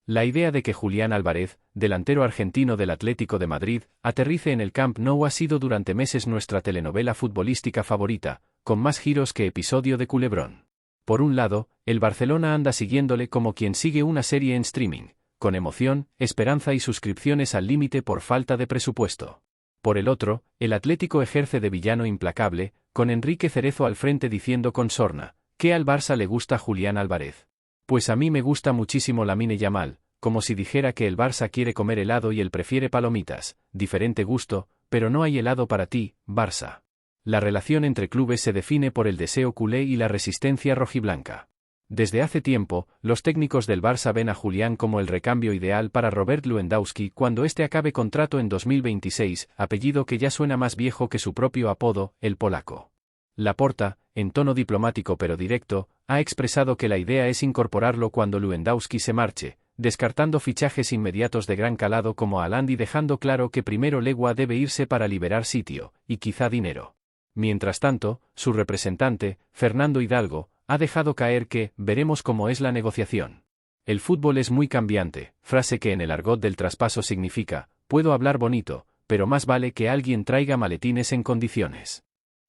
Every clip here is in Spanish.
La idea de que Julián Álvarez, delantero argentino del Atlético de Madrid, aterrice en el Camp Nou ha sido durante meses nuestra telenovela futbolística favorita, con más giros que episodio de Culebrón. Por un lado, el Barcelona anda siguiéndole como quien sigue una serie en streaming, con emoción, esperanza y suscripciones al límite por falta de presupuesto. Por el otro, el Atlético ejerce de villano implacable, con Enrique Cerezo al frente diciendo con sorna, ¿qué al Barça le gusta Julián Álvarez? Pues a mí me gusta muchísimo Lamine Yamal, como si dijera que el Barça quiere comer helado y él prefiere palomitas, diferente gusto, pero no hay helado para ti, Barça. La relación entre clubes se define por el deseo culé y la resistencia rojiblanca. Desde hace tiempo, los técnicos del Barça ven a Julián como el recambio ideal para Robert Lewandowski cuando este acabe contrato en 2026, apellido que ya suena más viejo que su propio apodo, el polaco. Laporta, en tono diplomático pero directo, ha expresado que la idea es incorporarlo cuando Lewandowski se marche, descartando fichajes inmediatos de gran calado como Haaland y dejando claro que primero Lewa debe irse para liberar sitio, y quizá dinero. Mientras tanto, su representante, Fernando Hidalgo, ha dejado caer que veremos cómo es la negociación. El fútbol es muy cambiante, frase que en el argot del traspaso significa, puedo hablar bonito, pero más vale que alguien traiga maletines en condiciones.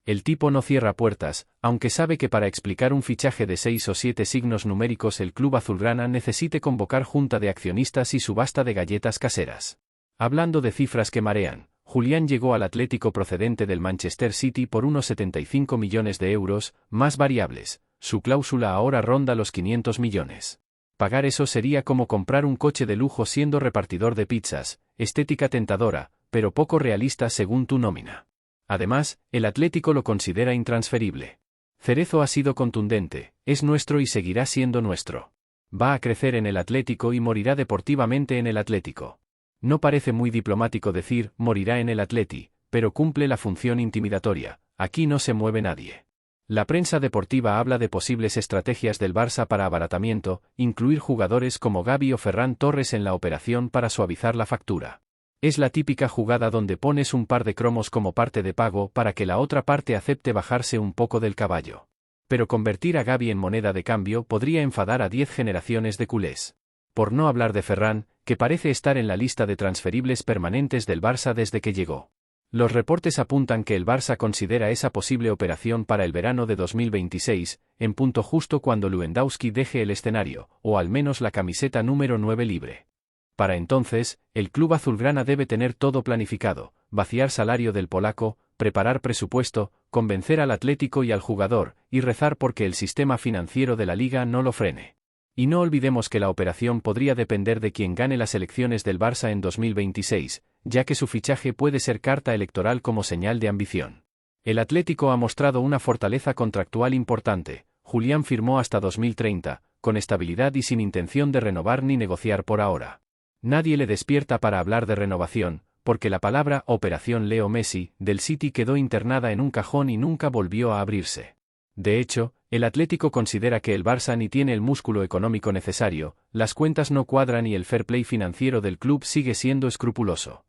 El tipo no cierra puertas, aunque sabe que para explicar un fichaje de 6 o 7 signos numéricos el club azulgrana necesite convocar junta de accionistas y subasta de galletas caseras. Hablando de cifras que marean, Julián llegó al Atlético procedente del Manchester City por unos 75 millones de euros, más variables. Su cláusula ahora ronda los 500 millones. Pagar eso sería como comprar un coche de lujo siendo repartidor de pizzas, estética tentadora, pero poco realista según tu nómina. Además, el Atlético lo considera intransferible. Cerezo ha sido contundente, es nuestro y seguirá siendo nuestro. Va a crecer en el Atlético y morirá deportivamente en el Atlético. No parece muy diplomático decir, morirá en el Atleti, pero cumple la función intimidatoria, aquí no se mueve nadie. La prensa deportiva habla de posibles estrategias del Barça para abaratamiento, incluir jugadores como Gavi o Ferran Torres en la operación para suavizar la factura. Es la típica jugada donde pones un par de cromos como parte de pago para que la otra parte acepte bajarse un poco del caballo. Pero convertir a Gavi en moneda de cambio podría enfadar a 10 generaciones de culés. Por no hablar de Ferran, que parece estar en la lista de transferibles permanentes del Barça desde que llegó. Los reportes apuntan que el Barça considera esa posible operación para el verano de 2026, en punto justo cuando Lewandowski deje el escenario, o al menos la camiseta número 9 libre. Para entonces, el club azulgrana debe tener todo planificado, vaciar salario del polaco, preparar presupuesto, convencer al Atlético y al jugador, y rezar porque el sistema financiero de la liga no lo frene. Y no olvidemos que la operación podría depender de quien gane las elecciones del Barça en 2026, ya que su fichaje puede ser carta electoral como señal de ambición. El Atlético ha mostrado una fortaleza contractual importante. Julián firmó hasta 2030, con estabilidad y sin intención de renovar ni negociar por ahora. Nadie le despierta para hablar de renovación, porque la palabra Operación Leo Messi del City quedó internada en un cajón y nunca volvió a abrirse. De hecho, el Atlético considera que el Barça ni tiene el músculo económico necesario, las cuentas no cuadran y el fair play financiero del club sigue siendo escrupuloso.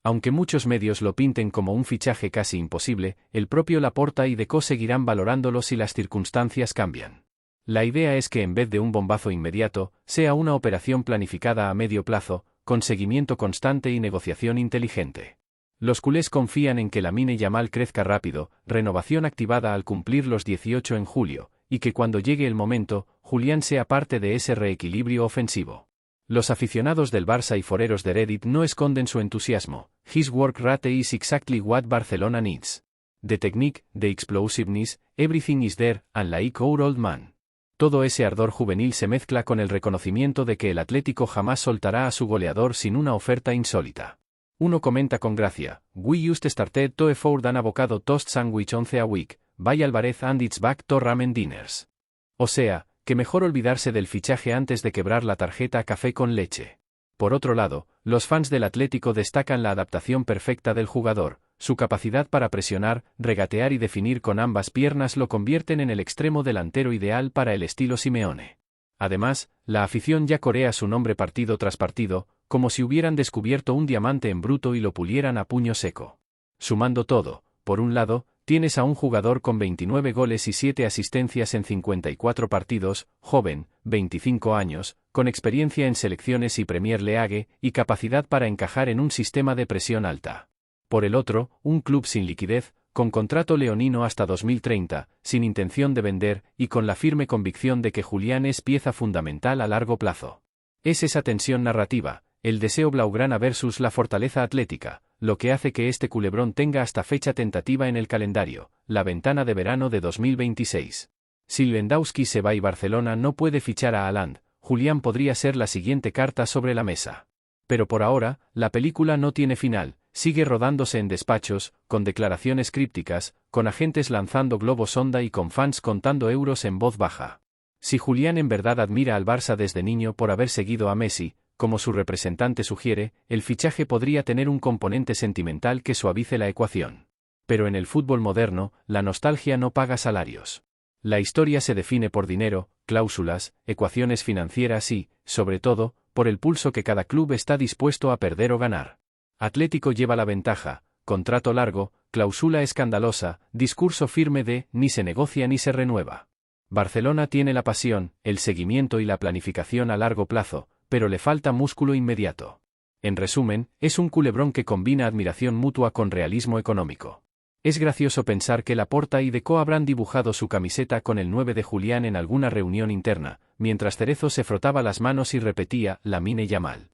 Aunque muchos medios lo pinten como un fichaje casi imposible, el propio Laporta y Deco seguirán valorándolo si las circunstancias cambian. La idea es que en vez de un bombazo inmediato, sea una operación planificada a medio plazo, con seguimiento constante y negociación inteligente. Los culés confían en que Lamine Yamal crezca rápido, renovación activada al cumplir los 18 en julio, y que cuando llegue el momento, Julián sea parte de ese reequilibrio ofensivo. Los aficionados del Barça y foreros de Reddit no esconden su entusiasmo. His work rate is exactly what Barcelona needs. The technique, the explosiveness, everything is there, and like our old man. Todo ese ardor juvenil se mezcla con el reconocimiento de que el Atlético jamás soltará a su goleador sin una oferta insólita. Uno comenta con gracia, we just started to afford an avocado toast sandwich once a week, by Álvarez and it's back to ramen dinners. O sea, que mejor olvidarse del fichaje antes de quebrar la tarjeta café con leche. Por otro lado, los fans del Atlético destacan la adaptación perfecta del jugador, su capacidad para presionar, regatear y definir con ambas piernas lo convierten en el extremo delantero ideal para el estilo Simeone. Además, la afición ya corea su nombre partido tras partido, como si hubieran descubierto un diamante en bruto y lo pulieran a puño seco. Sumando todo, por un lado, tienes a un jugador con 29 goles y 7 asistencias en 54 partidos, joven, 25 años, con experiencia en selecciones y Premier League, y capacidad para encajar en un sistema de presión alta. Por el otro, un club sin liquidez, con contrato leonino hasta 2030, sin intención de vender, y con la firme convicción de que Julián es pieza fundamental a largo plazo. Es esa tensión narrativa, el deseo blaugrana versus la fortaleza atlética, lo que hace que este culebrón tenga hasta fecha tentativa en el calendario, la ventana de verano de 2026. Si Lewandowski se va y Barcelona no puede fichar a Haaland, Julián podría ser la siguiente carta sobre la mesa. Pero por ahora, la película no tiene final, sigue rodándose en despachos, con declaraciones crípticas, con agentes lanzando globos sonda y con fans contando euros en voz baja. Si Julián en verdad admira al Barça desde niño por haber seguido a Messi, como su representante sugiere, el fichaje podría tener un componente sentimental que suavice la ecuación. Pero en el fútbol moderno, la nostalgia no paga salarios. La historia se define por dinero, cláusulas, ecuaciones financieras y, sobre todo, por el pulso que cada club está dispuesto a perder o ganar. Atlético lleva la ventaja, contrato largo, cláusula escandalosa, discurso firme de ni se negocia ni se renueva. Barcelona tiene la pasión, el seguimiento y la planificación a largo plazo, pero le falta músculo inmediato. En resumen, es un culebrón que combina admiración mutua con realismo económico. Es gracioso pensar que Laporta y Deco habrán dibujado su camiseta con el 9 de Julián en alguna reunión interna, mientras Cerezo se frotaba las manos y repetía Lamine Yamal.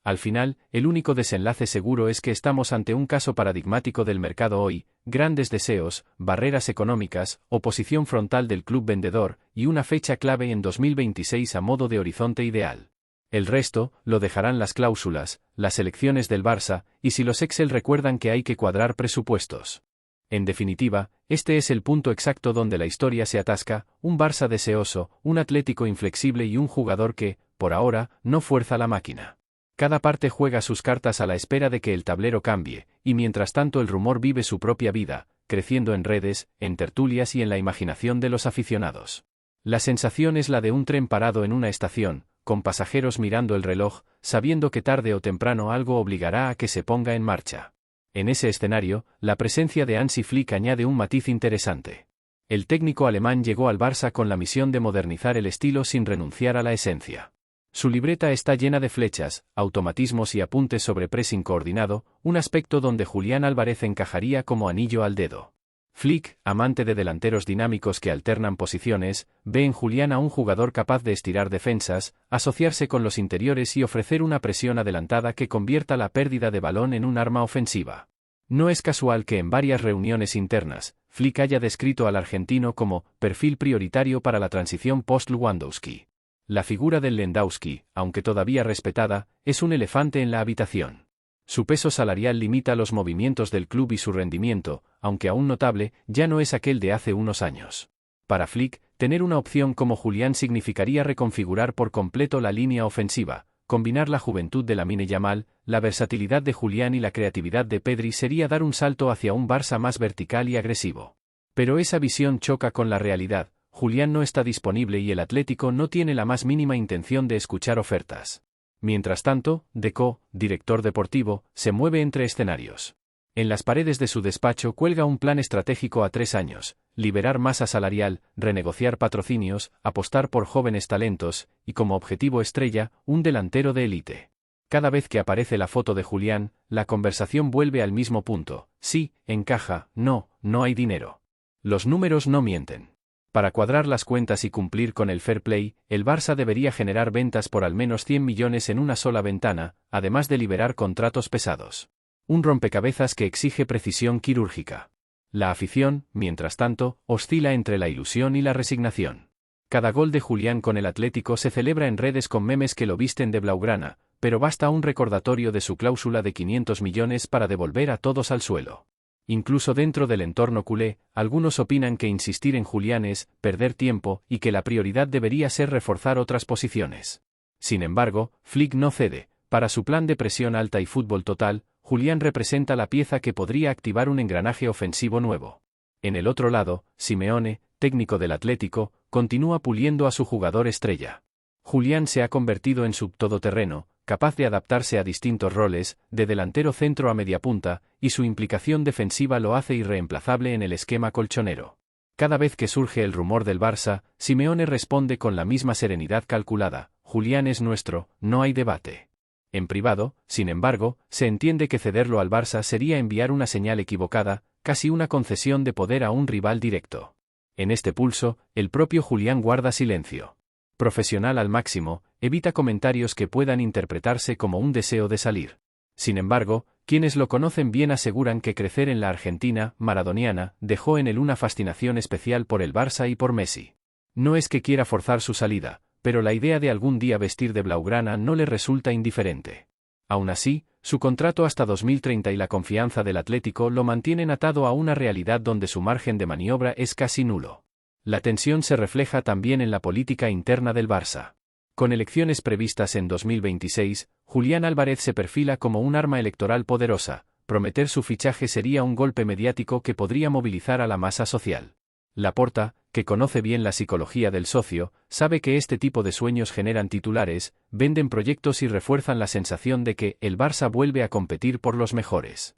Al final, el único desenlace seguro es que estamos ante un caso paradigmático del mercado hoy, grandes deseos, barreras económicas, oposición frontal del club vendedor, y una fecha clave en 2026 a modo de horizonte ideal. El resto, lo dejarán las cláusulas, las elecciones del Barça, y si los Excel recuerdan que hay que cuadrar presupuestos. En definitiva, este es el punto exacto donde la historia se atasca, un Barça deseoso, un Atlético inflexible y un jugador que, por ahora, no fuerza la máquina. Cada parte juega sus cartas a la espera de que el tablero cambie, y mientras tanto el rumor vive su propia vida, creciendo en redes, en tertulias y en la imaginación de los aficionados. La sensación es la de un tren parado en una estación, con pasajeros mirando el reloj, sabiendo que tarde o temprano algo obligará a que se ponga en marcha. En ese escenario, la presencia de Hansi Flick añade un matiz interesante. El técnico alemán llegó al Barça con la misión de modernizar el estilo sin renunciar a la esencia. Su libreta está llena de flechas, automatismos y apuntes sobre pressing coordinado, un aspecto donde Julián Álvarez encajaría como anillo al dedo. Flick, amante de delanteros dinámicos que alternan posiciones, ve en Julián a un jugador capaz de estirar defensas, asociarse con los interiores y ofrecer una presión adelantada que convierta la pérdida de balón en un arma ofensiva. No es casual que en varias reuniones internas, Flick haya descrito al argentino como perfil prioritario para la transición post-Lewandowski. La figura del Lewandowski, aunque todavía respetada, es un elefante en la habitación. Su peso salarial limita los movimientos del club y su rendimiento, aunque aún notable, ya no es aquel de hace unos años. Para Flick, tener una opción como Julián significaría reconfigurar por completo la línea ofensiva, combinar la juventud de Lamine Yamal, la versatilidad de Julián y la creatividad de Pedri sería dar un salto hacia un Barça más vertical y agresivo. Pero esa visión choca con la realidad, Julián no está disponible y el Atlético no tiene la más mínima intención de escuchar ofertas. Mientras tanto, Deco, director deportivo, se mueve entre escenarios. En las paredes de su despacho cuelga un plan estratégico a 3 años, liberar masa salarial, renegociar patrocinios, apostar por jóvenes talentos, y como objetivo estrella, un delantero de élite. Cada vez que aparece la foto de Julián, la conversación vuelve al mismo punto, sí, encaja, no hay dinero. Los números no mienten. Para cuadrar las cuentas y cumplir con el fair play, el Barça debería generar ventas por al menos 100 millones en una sola ventana, además de liberar contratos pesados. Un rompecabezas que exige precisión quirúrgica. La afición, mientras tanto, oscila entre la ilusión y la resignación. Cada gol de Julián con el Atlético se celebra en redes con memes que lo visten de blaugrana, pero basta un recordatorio de su cláusula de 500 millones para devolver a todos al suelo. Incluso dentro del entorno culé, algunos opinan que insistir en Julián es perder tiempo y que la prioridad debería ser reforzar otras posiciones. Sin embargo, Flick no cede. Para su plan de presión alta y fútbol total, Julián representa la pieza que podría activar un engranaje ofensivo nuevo. En el otro lado, Simeone, técnico del Atlético, continúa puliendo a su jugador estrella. Julián se ha convertido en su todoterreno, capaz de adaptarse a distintos roles, de delantero centro a mediapunta, y su implicación defensiva lo hace irreemplazable en el esquema colchonero. Cada vez que surge el rumor del Barça, Simeone responde con la misma serenidad calculada: Julián es nuestro, no hay debate. En privado, sin embargo, se entiende que cederlo al Barça sería enviar una señal equivocada, casi una concesión de poder a un rival directo. En este pulso, el propio Julián guarda silencio. Profesional al máximo, evita comentarios que puedan interpretarse como un deseo de salir. Sin embargo, quienes lo conocen bien aseguran que crecer en la Argentina maradoniana dejó en él una fascinación especial por el Barça y por Messi. No es que quiera forzar su salida, pero la idea de algún día vestir de blaugrana no le resulta indiferente. Aún así, su contrato hasta 2030 y la confianza del Atlético lo mantienen atado a una realidad donde su margen de maniobra es casi nulo. La tensión se refleja también en la política interna del Barça. Con elecciones previstas en 2026, Julián Álvarez se perfila como un arma electoral poderosa. Prometer su fichaje sería un golpe mediático que podría movilizar a la masa social. Laporta, que conoce bien la psicología del socio, sabe que este tipo de sueños generan titulares, venden proyectos y refuerzan la sensación de que el Barça vuelve a competir por los mejores.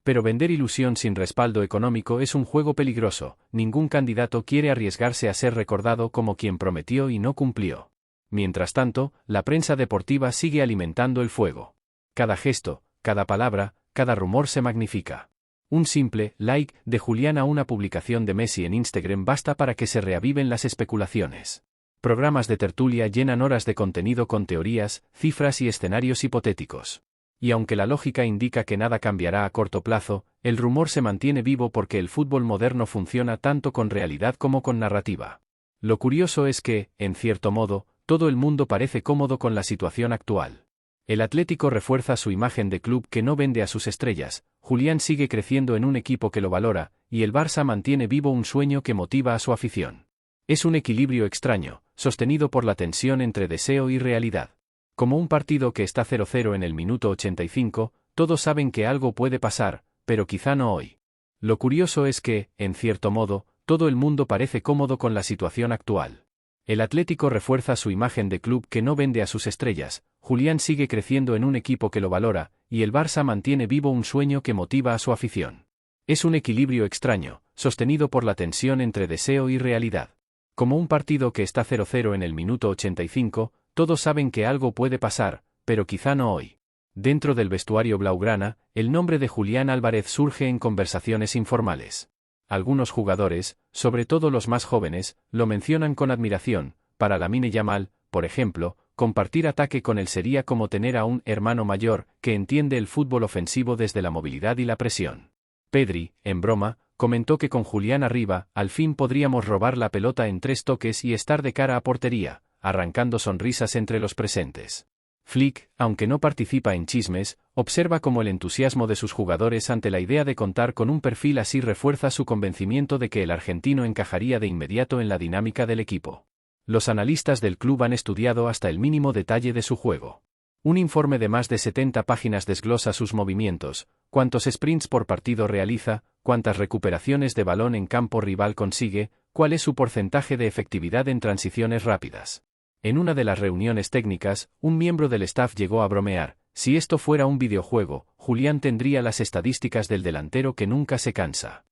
Pero vender ilusión sin respaldo económico es un juego peligroso. Ningún candidato quiere arriesgarse a ser recordado como quien prometió y no cumplió. Mientras tanto, la prensa deportiva sigue alimentando el fuego. Cada gesto, cada palabra, cada rumor se magnifica. Un simple like de Julián a una publicación de Messi en Instagram basta para que se reaviven las especulaciones. Programas de tertulia llenan horas de contenido con teorías, cifras y escenarios hipotéticos. Y aunque la lógica indica que nada cambiará a corto plazo, el rumor se mantiene vivo porque el fútbol moderno funciona tanto con realidad como con narrativa. Lo curioso es que, en cierto modo, todo el mundo parece cómodo con la situación actual. El Atlético refuerza su imagen de club que no vende a sus estrellas, Julián sigue creciendo en un equipo que lo valora, y el Barça mantiene vivo un sueño que motiva a su afición. Es un equilibrio extraño, sostenido por la tensión entre deseo y realidad. Como un partido que está 0-0 en el minuto 85, todos saben que algo puede pasar, pero quizá no hoy. Lo curioso es que, en cierto modo, todo el mundo parece cómodo con la situación actual. El Atlético refuerza su imagen de club que no vende a sus estrellas, Julián sigue creciendo en un equipo que lo valora, y el Barça mantiene vivo un sueño que motiva a su afición. Es un equilibrio extraño, sostenido por la tensión entre deseo y realidad. Como un partido que está 0-0 en el minuto 85, todos saben que algo puede pasar, pero quizá no hoy. Dentro del vestuario blaugrana, el nombre de Julián Álvarez surge en conversaciones informales. Algunos jugadores, sobre todo los más jóvenes, lo mencionan con admiración. Para Lamine Yamal, por ejemplo, compartir ataque con él sería como tener a un hermano mayor que entiende el fútbol ofensivo desde la movilidad y la presión. Pedri, en broma, comentó que con Julián arriba, al fin podríamos robar la pelota en 3 toques y estar de cara a portería, arrancando sonrisas entre los presentes. Flick, aunque no participa en chismes, observa cómo el entusiasmo de sus jugadores ante la idea de contar con un perfil así refuerza su convencimiento de que el argentino encajaría de inmediato en la dinámica del equipo. Los analistas del club han estudiado hasta el mínimo detalle de su juego. Un informe de más de 70 páginas desglosa sus movimientos, cuántos sprints por partido realiza, cuántas recuperaciones de balón en campo rival consigue, cuál es su porcentaje de efectividad en transiciones rápidas. En una de las reuniones técnicas, un miembro del staff llegó a bromear: si esto fuera un videojuego, Julián tendría las estadísticas del delantero que nunca se cansa.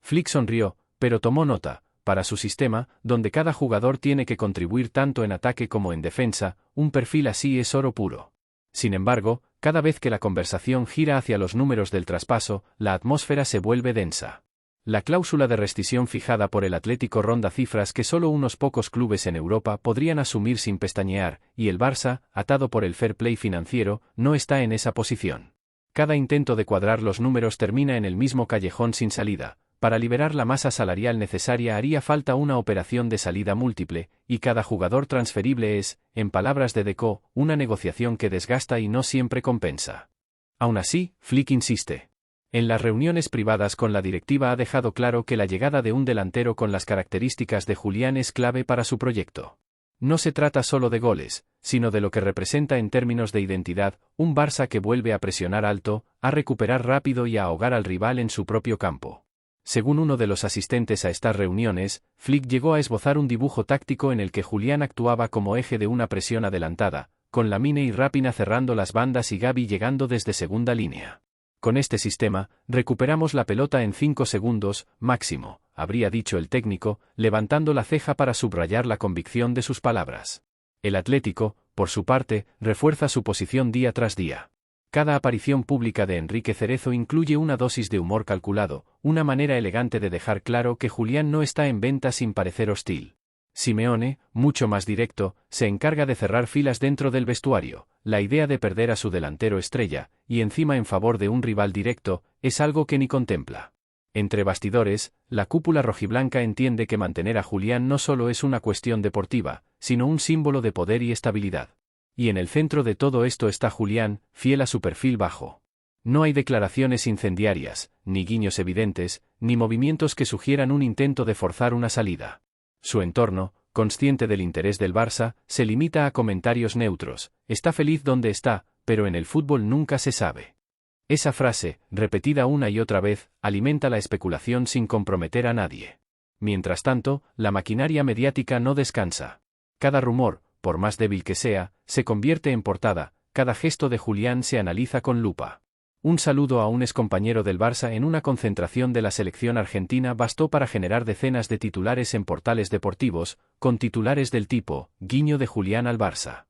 Flick sonrió, pero tomó nota. Para su sistema, donde cada jugador tiene que contribuir tanto en ataque como en defensa, un perfil así es oro puro. Sin embargo, cada vez que la conversación gira hacia los números del traspaso, la atmósfera se vuelve densa. La cláusula de rescisión fijada por el Atlético ronda cifras que solo unos pocos clubes en Europa podrían asumir sin pestañear, y el Barça, atado por el fair play financiero, no está en esa posición. Cada intento de cuadrar los números termina en el mismo callejón sin salida. Para liberar la masa salarial necesaria haría falta una operación de salida múltiple, y cada jugador transferible es, en palabras de Deco, una negociación que desgasta y no siempre compensa. Aún así, Flick insiste. En las reuniones privadas con la directiva ha dejado claro que la llegada de un delantero con las características de Julián es clave para su proyecto. No se trata solo de goles, sino de lo que representa en términos de identidad, un Barça que vuelve a presionar alto, a recuperar rápido y a ahogar al rival en su propio campo. Según uno de los asistentes a estas reuniones, Flick llegó a esbozar un dibujo táctico en el que Julián actuaba como eje de una presión adelantada, con Lamine y Rapina cerrando las bandas y Gavi llegando desde segunda línea. Con este sistema, recuperamos la pelota en 5 segundos, máximo, habría dicho el técnico, levantando la ceja para subrayar la convicción de sus palabras. El Atlético, por su parte, refuerza su posición día tras día. Cada aparición pública de Enrique Cerezo incluye una dosis de humor calculado, una manera elegante de dejar claro que Julián no está en venta sin parecer hostil. Simeone, mucho más directo, se encarga de cerrar filas dentro del vestuario. La idea de perder a su delantero estrella, y encima en favor de un rival directo, es algo que ni contempla. Entre bastidores, la cúpula rojiblanca entiende que mantener a Julián no solo es una cuestión deportiva, sino un símbolo de poder y estabilidad. Y en el centro de todo esto está Julián, fiel a su perfil bajo. No hay declaraciones incendiarias, ni guiños evidentes, ni movimientos que sugieran un intento de forzar una salida. Su entorno, consciente del interés del Barça, se limita a comentarios neutros: está feliz donde está, pero en el fútbol nunca se sabe. Esa frase, repetida una y otra vez, alimenta la especulación sin comprometer a nadie. Mientras tanto, la maquinaria mediática no descansa. Cada rumor, por más débil que sea, se convierte en portada, cada gesto de Julián se analiza con lupa. Un saludo a un excompañero del Barça en una concentración de la selección argentina bastó para generar decenas de titulares en portales deportivos, con titulares del tipo: guiño de Julián al Barça.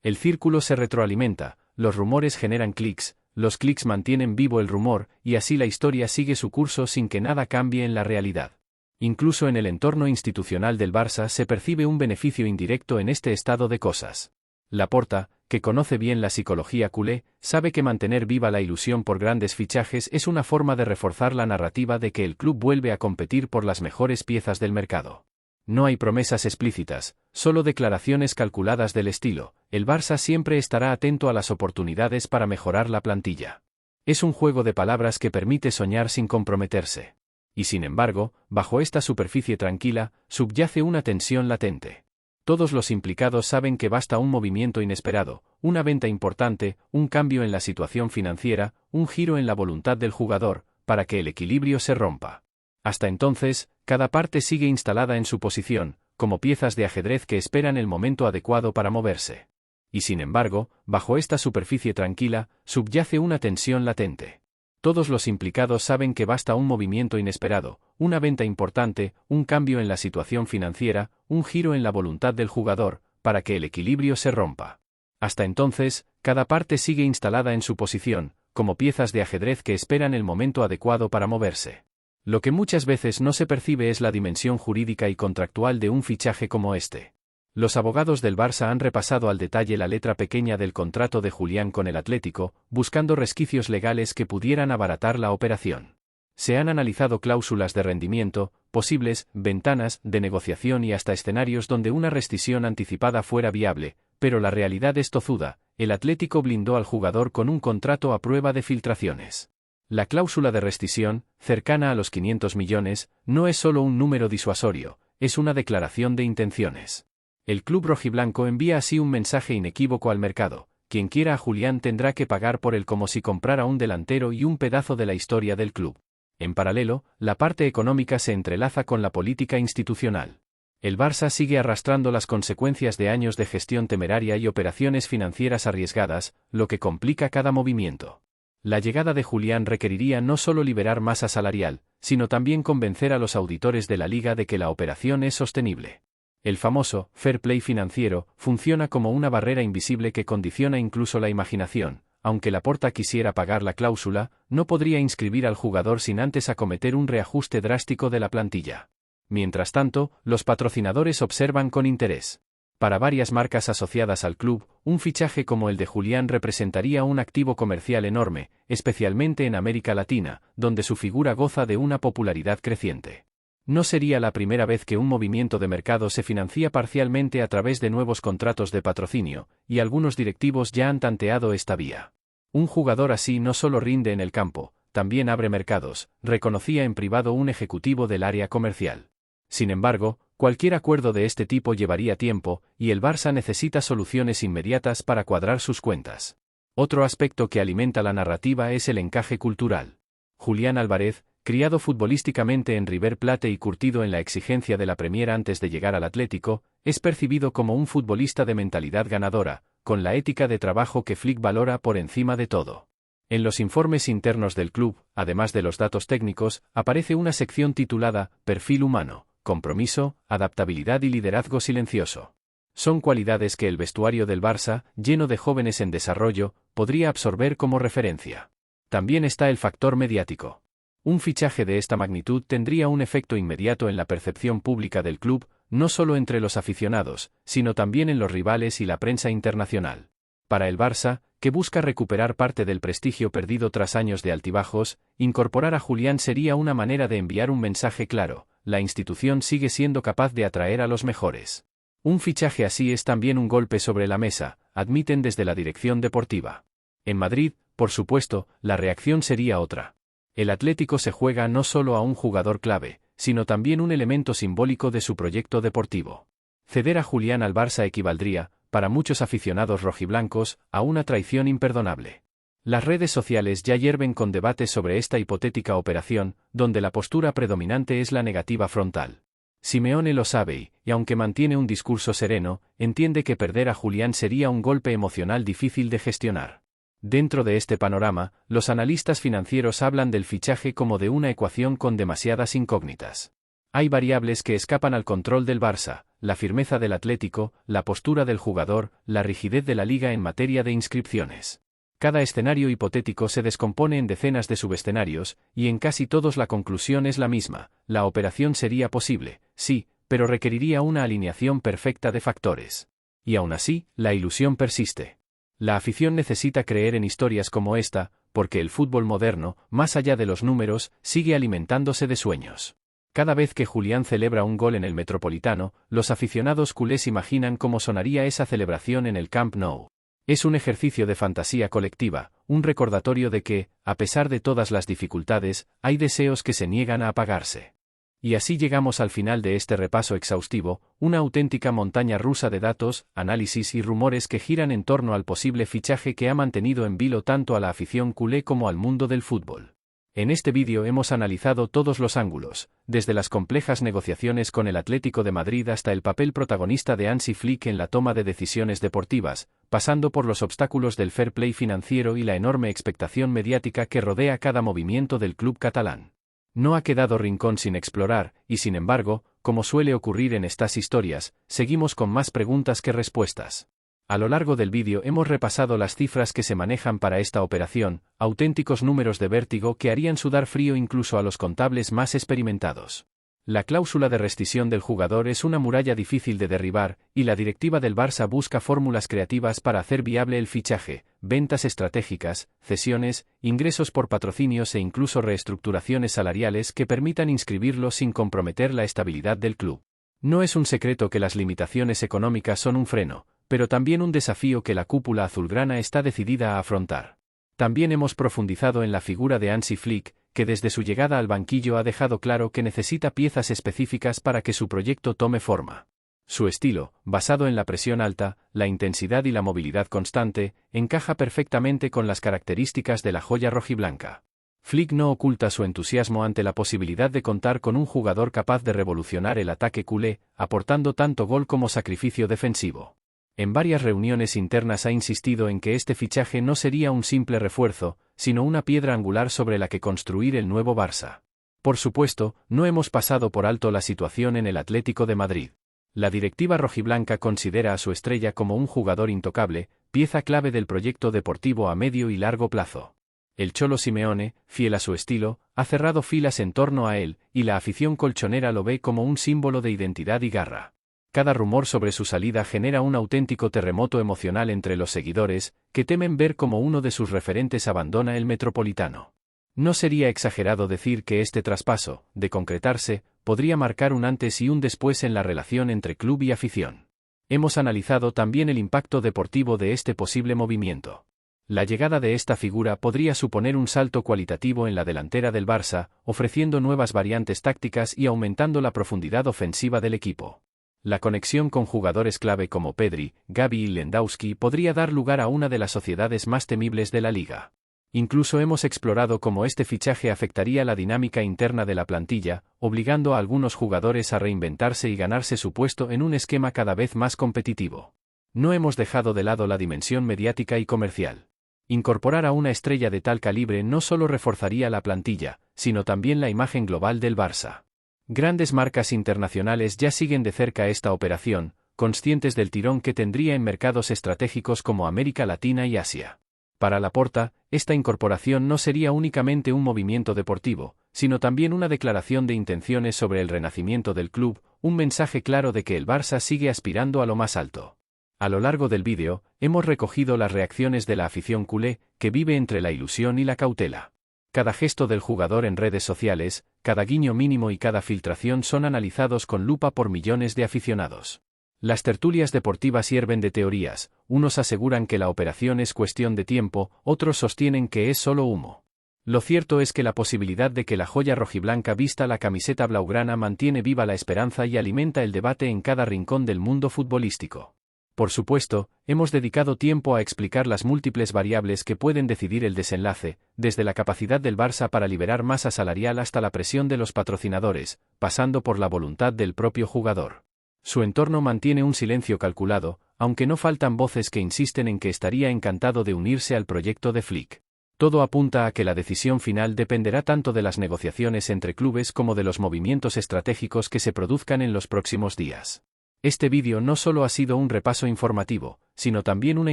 El círculo se retroalimenta, los rumores generan clics, los clics mantienen vivo el rumor, y así la historia sigue su curso sin que nada cambie en la realidad. Incluso en el entorno institucional del Barça se percibe un beneficio indirecto en este estado de cosas. Laporta, que conoce bien la psicología culé, sabe que mantener viva la ilusión por grandes fichajes es una forma de reforzar la narrativa de que el club vuelve a competir por las mejores piezas del mercado. No hay promesas explícitas, solo declaraciones calculadas del estilo: el Barça siempre estará atento a las oportunidades para mejorar la plantilla. Es un juego de palabras que permite soñar sin comprometerse. Y sin embargo, bajo esta superficie tranquila, subyace una tensión latente. Todos los implicados saben que basta un movimiento inesperado, una venta importante, un cambio en la situación financiera, un giro en la voluntad del jugador, para que el equilibrio se rompa. Hasta entonces, cada parte sigue instalada en su posición, como piezas de ajedrez que esperan el momento adecuado para moverse. Y sin embargo, bajo esta superficie tranquila, subyace una tensión latente. Todos los implicados saben que basta un movimiento inesperado, una venta importante, un cambio en la situación financiera, un giro en la voluntad del jugador, para que el equilibrio se rompa. Hasta entonces, cada parte sigue instalada en su posición, como piezas de ajedrez que esperan el momento adecuado para moverse. Lo que muchas veces no se percibe es la dimensión jurídica y contractual de un fichaje como este. Los abogados del Barça han repasado al detalle la letra pequeña del contrato de Julián con el Atlético, buscando resquicios legales que pudieran abaratar la operación. Se han analizado cláusulas de rendimiento, posibles ventanas de negociación y hasta escenarios donde una rescisión anticipada fuera viable, pero la realidad es tozuda: el Atlético blindó al jugador con un contrato a prueba de filtraciones. La cláusula de rescisión, cercana a los 500 millones, no es solo un número disuasorio, es una declaración de intenciones. El club rojiblanco envía así un mensaje inequívoco al mercado: quien quiera a Julián tendrá que pagar por él como si comprara un delantero y un pedazo de la historia del club. En paralelo, la parte económica se entrelaza con la política institucional. El Barça sigue arrastrando las consecuencias de años de gestión temeraria y operaciones financieras arriesgadas, lo que complica cada movimiento. La llegada de Julián requeriría no solo liberar masa salarial, sino también convencer a los auditores de la liga de que la operación es sostenible. El famoso fair play financiero funciona como una barrera invisible que condiciona incluso la imaginación. Aunque Laporta quisiera pagar la cláusula, no podría inscribir al jugador sin antes acometer un reajuste drástico de la plantilla. Mientras tanto, los patrocinadores observan con interés. Para varias marcas asociadas al club, un fichaje como el de Julián representaría un activo comercial enorme, especialmente en América Latina, donde su figura goza de una popularidad creciente. No sería la primera vez que un movimiento de mercado se financia parcialmente a través de nuevos contratos de patrocinio, y algunos directivos ya han tanteado esta vía. Un jugador así no solo rinde en el campo, también abre mercados, reconocía en privado un ejecutivo del área comercial. Sin embargo, cualquier acuerdo de este tipo llevaría tiempo, y el Barça necesita soluciones inmediatas para cuadrar sus cuentas. Otro aspecto que alimenta la narrativa es el encaje cultural. Julián Álvarez, criado futbolísticamente en River Plate y curtido en la exigencia de la Premier antes de llegar al Atlético, es percibido como un futbolista de mentalidad ganadora, con la ética de trabajo que Flick valora por encima de todo. En los informes internos del club, además de los datos técnicos, aparece una sección titulada Perfil humano, compromiso, adaptabilidad y liderazgo silencioso. Son cualidades que el vestuario del Barça, lleno de jóvenes en desarrollo, podría absorber como referencia. También está el factor mediático. Un fichaje de esta magnitud tendría un efecto inmediato en la percepción pública del club, no solo entre los aficionados, sino también en los rivales y la prensa internacional. Para el Barça, que busca recuperar parte del prestigio perdido tras años de altibajos, incorporar a Julián sería una manera de enviar un mensaje claro: la institución sigue siendo capaz de atraer a los mejores. Un fichaje así es también un golpe sobre la mesa, admiten desde la dirección deportiva. En Madrid, por supuesto, la reacción sería otra. El Atlético se juega no solo a un jugador clave, sino también un elemento simbólico de su proyecto deportivo. Ceder a Julián al Barça equivaldría, para muchos aficionados rojiblancos, a una traición imperdonable. Las redes sociales ya hierven con debates sobre esta hipotética operación, donde la postura predominante es la negativa frontal. Simeone lo sabe y, aunque mantiene un discurso sereno, entiende que perder a Julián sería un golpe emocional difícil de gestionar. Dentro de este panorama, los analistas financieros hablan del fichaje como de una ecuación con demasiadas incógnitas. Hay variables que escapan al control del Barça: la firmeza del Atlético, la postura del jugador, la rigidez de la liga en materia de inscripciones. Cada escenario hipotético se descompone en decenas de subescenarios, y en casi todos la conclusión es la misma: la operación sería posible, sí, pero requeriría una alineación perfecta de factores. Y aún así, la ilusión persiste. La afición necesita creer en historias como esta, porque el fútbol moderno, más allá de los números, sigue alimentándose de sueños. Cada vez que Julián celebra un gol en el Metropolitano, los aficionados culés imaginan cómo sonaría esa celebración en el Camp Nou. Es un ejercicio de fantasía colectiva, un recordatorio de que, a pesar de todas las dificultades, hay deseos que se niegan a apagarse. Y así llegamos al final de este repaso exhaustivo, una auténtica montaña rusa de datos, análisis y rumores que giran en torno al posible fichaje que ha mantenido en vilo tanto a la afición culé como al mundo del fútbol. En este vídeo hemos analizado todos los ángulos, desde las complejas negociaciones con el Atlético de Madrid hasta el papel protagonista de Hansi Flick en la toma de decisiones deportivas, pasando por los obstáculos del fair play financiero y la enorme expectación mediática que rodea cada movimiento del club catalán. No ha quedado rincón sin explorar, y sin embargo, como suele ocurrir en estas historias, seguimos con más preguntas que respuestas. A lo largo del vídeo hemos repasado las cifras que se manejan para esta operación, auténticos números de vértigo que harían sudar frío incluso a los contables más experimentados. La cláusula de rescisión del jugador es una muralla difícil de derribar, y la directiva del Barça busca fórmulas creativas para hacer viable el fichaje: ventas estratégicas, cesiones, ingresos por patrocinios e incluso reestructuraciones salariales que permitan inscribirlo sin comprometer la estabilidad del club. No es un secreto que las limitaciones económicas son un freno, pero también un desafío que la cúpula azulgrana está decidida a afrontar. También hemos profundizado en la figura de Hansi Flick, que desde su llegada al banquillo ha dejado claro que necesita piezas específicas para que su proyecto tome forma. Su estilo, basado en la presión alta, la intensidad y la movilidad constante, encaja perfectamente con las características de la joya rojiblanca. Flick no oculta su entusiasmo ante la posibilidad de contar con un jugador capaz de revolucionar el ataque culé, aportando tanto gol como sacrificio defensivo. En varias reuniones internas ha insistido en que este fichaje no sería un simple refuerzo, sino una piedra angular sobre la que construir el nuevo Barça. Por supuesto, no hemos pasado por alto la situación en el Atlético de Madrid. La directiva rojiblanca considera a su estrella como un jugador intocable, pieza clave del proyecto deportivo a medio y largo plazo. El Cholo Simeone, fiel a su estilo, ha cerrado filas en torno a él, y la afición colchonera lo ve como un símbolo de identidad y garra. Cada rumor sobre su salida genera un auténtico terremoto emocional entre los seguidores, que temen ver cómo uno de sus referentes abandona el Metropolitano. No sería exagerado decir que este traspaso, de concretarse, podría marcar un antes y un después en la relación entre club y afición. Hemos analizado también el impacto deportivo de este posible movimiento. La llegada de esta figura podría suponer un salto cualitativo en la delantera del Barça, ofreciendo nuevas variantes tácticas y aumentando la profundidad ofensiva del equipo. La conexión con jugadores clave como Pedri, Gavi y Lewandowski podría dar lugar a una de las sociedades más temibles de la liga. Incluso hemos explorado cómo este fichaje afectaría la dinámica interna de la plantilla, obligando a algunos jugadores a reinventarse y ganarse su puesto en un esquema cada vez más competitivo. No hemos dejado de lado la dimensión mediática y comercial. Incorporar a una estrella de tal calibre no solo reforzaría la plantilla, sino también la imagen global del Barça. Grandes marcas internacionales ya siguen de cerca esta operación, conscientes del tirón que tendría en mercados estratégicos como América Latina y Asia. Para Laporta, esta incorporación no sería únicamente un movimiento deportivo, sino también una declaración de intenciones sobre el renacimiento del club, un mensaje claro de que el Barça sigue aspirando a lo más alto. A lo largo del vídeo, hemos recogido las reacciones de la afición culé, que vive entre la ilusión y la cautela. Cada gesto del jugador en redes sociales, cada guiño mínimo y cada filtración son analizados con lupa por millones de aficionados. Las tertulias deportivas hierven de teorías, unos aseguran que la operación es cuestión de tiempo, otros sostienen que es solo humo. Lo cierto es que la posibilidad de que la joya rojiblanca vista la camiseta blaugrana mantiene viva la esperanza y alimenta el debate en cada rincón del mundo futbolístico. Por supuesto, hemos dedicado tiempo a explicar las múltiples variables que pueden decidir el desenlace, desde la capacidad del Barça para liberar masa salarial hasta la presión de los patrocinadores, pasando por la voluntad del propio jugador. Su entorno mantiene un silencio calculado, aunque no faltan voces que insisten en que estaría encantado de unirse al proyecto de Flick. Todo apunta a que la decisión final dependerá tanto de las negociaciones entre clubes como de los movimientos estratégicos que se produzcan en los próximos días. Este vídeo no solo ha sido un repaso informativo, sino también una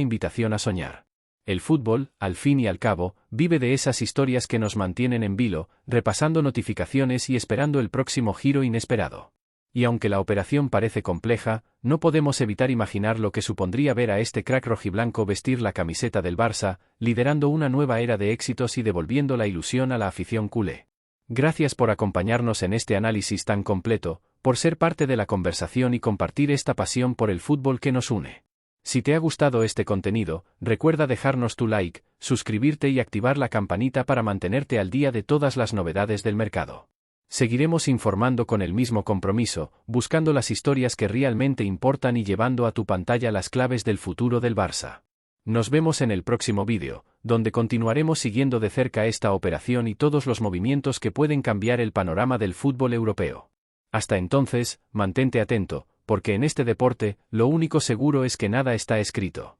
invitación a soñar. El fútbol, al fin y al cabo, vive de esas historias que nos mantienen en vilo, repasando notificaciones y esperando el próximo giro inesperado. Y aunque la operación parece compleja, no podemos evitar imaginar lo que supondría ver a este crack rojiblanco vestir la camiseta del Barça, liderando una nueva era de éxitos y devolviendo la ilusión a la afición culé. Gracias por acompañarnos en este análisis tan completo, por ser parte de la conversación y compartir esta pasión por el fútbol que nos une. Si te ha gustado este contenido, recuerda dejarnos tu like, suscribirte y activar la campanita para mantenerte al día de todas las novedades del mercado. Seguiremos informando con el mismo compromiso, buscando las historias que realmente importan y llevando a tu pantalla las claves del futuro del Barça. Nos vemos en el próximo vídeo, donde continuaremos siguiendo de cerca esta operación y todos los movimientos que pueden cambiar el panorama del fútbol europeo. Hasta entonces, mantente atento, porque en este deporte, lo único seguro es que nada está escrito.